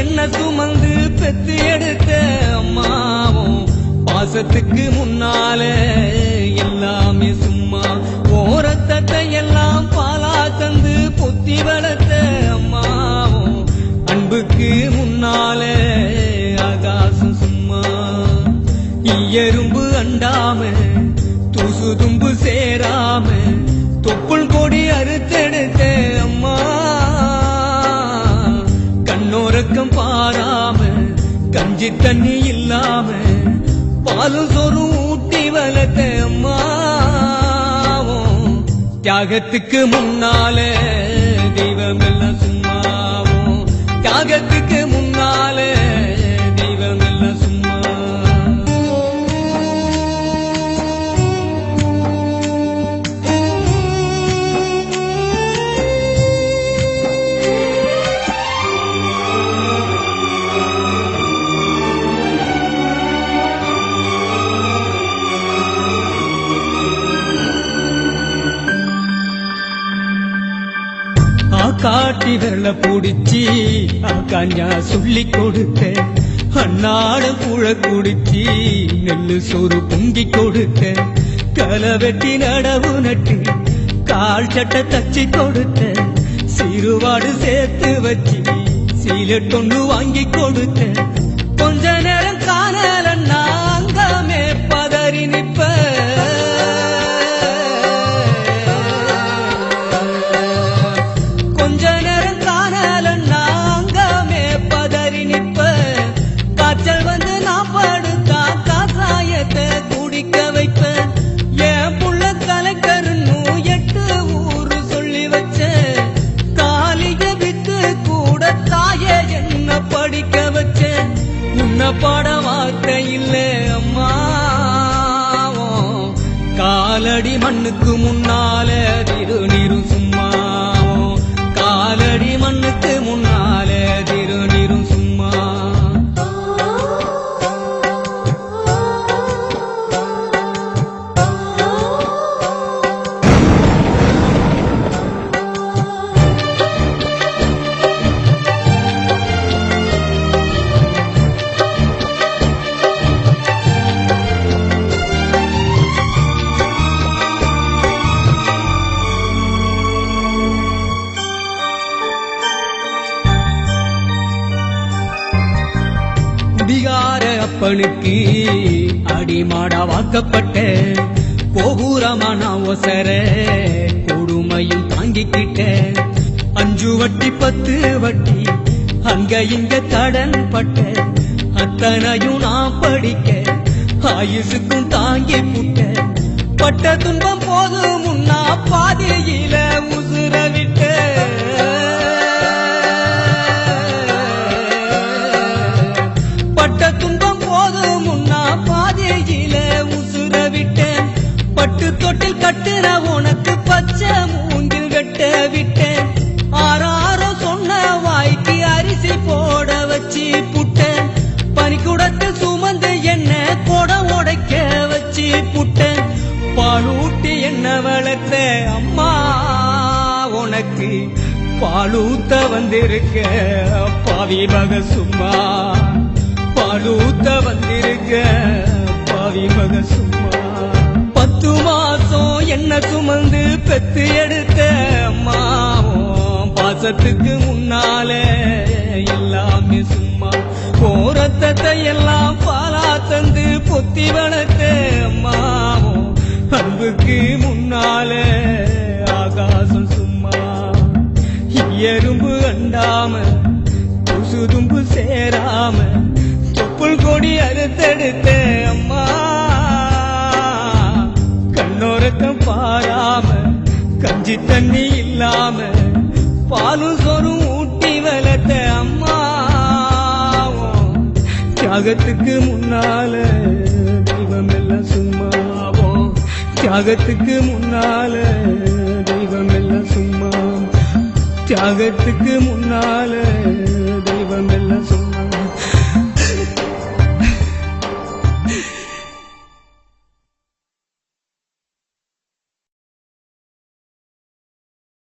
என்ன சுமந்து பெத்து எடுத்த அம்மாவும் பாசத்துக்கு முன்னால எல்லாமே சும்மா. ஓரத்தத்தை எல்லாம் பாலா தந்து பொத்தி வளர்த்த அம்மாவும் அன்புக்கு முன்னால ஆகாசம் சும்மா. எறும்பு அண்டாம தூசு தும்பு சேராம தொப்புள் கொடி அறுத்தெடுத்த அம்மா. கண்ணோரக்கம் பாராம கஞ்சி தண்ணி இல்லாம பாலும் சோறும் ஊட்டி வளர்த்த அம்மா. தியாகத்துக்கு முன்னால தெய்வம் எல்லாம் சும்மாவும். தியாகத்துக்கு முன்னால தெய்வம் எல்லாம் சும்மா. காட்டி விரல புடிச்சி காஞ்சா சொல்லி கொடுத்த அன்னாட புழ குடிச்சி நெல்லு சோறு பொங்கி கொடுத்த களை வெட்டி நடவு நட்டு கால் சட்டை தச்சு கொடுத்த சிறுவாடு சேர்த்து வச்சு சீலட்டொன்னு வாங்கி கொடுத்த. கொஞ்ச நேரம் காணல நாங்கமே பதறி நிப்ப. குடிக்க வைப்ப என் புள்ள கலக்கருன்னு 8 ஊரு சொல்லி வச்ச. காலிக வித்து கூட தாயே என்ன படிக்க வச்ச. உன்ன பாட வார்த்தை இல்ல அம்மா. காலடி மண்ணுக்கு முன்னால திருநீரும் சும்மா. காலடி மண்ணுக்கு முன்னால திருநீரும் சும்மா. குடிகார அப்பனுக்கு அடிமாடா வாக்கப்பட்ட கோபுரமான ஒசர கொடுமையும் தாங்கிக்கிட்ட. 5 வட்டி 10 வட்டி அங்க இங்க கடன் பட்ட. அத்தனையும் நான் படிக்க ஆயுசுக்கும் தாங்கி புட்ட. பட்ட துன்பம் போது முன்னா பாதையில உசுர விட்ட. பட்ட துன்பம் போது முன்னா பாதையில உசுர விட்டேன். பட்டு தொட்டில் கட்டுற உனக்கு பச்சை மூங்கில் வெட்ட விட்டேன். ஆறாரோ சொன்ன வாய்க்கு அரிசி போட வச்சு புட்டேன். பனிக்குடத்தில் சுமந்து என்ன கொடம் உடைக்க வச்சு புட்டேன். பாலூட்டி என்ன வளர்த்த அம்மா உனக்கு பாலூத்த வந்திருக்க பாவி மக சும்மா. பாலூத்த வந்திருக்க பாவி மக சும்மா. 10 மாசம் என்ன சுமந்து பெத்து எடுத்த அம்மாவும் பாசத்துக்கு முன்னால எல்லாமே சும்மா. கோரத்தத்தை எல்லாம் பாலா தந்து பொத்தி வளர்த்த அம்மாவும் அன்புக்கு முன்னால ஆகாசம் சும்மா. எறும்பு அண்டாம தூசு தும்பு சேராம தொப்புள் கொடி அறுத்தெடுத்த அம்மா. கண்ணோரக்கம் பாராம கஞ்சி தண்ணி இல்லாம பாலும் சோறும் ஊட்டி வளர்த்த அம்மா. தியாகத்துக்கு முன்னால தெய்வம் எல்லாம் சும்மாவும். தியாகத்துக்கு முன்னால தெய்வம் எல்லாம் சும்மா. தியாகத்துக்கு முன்னால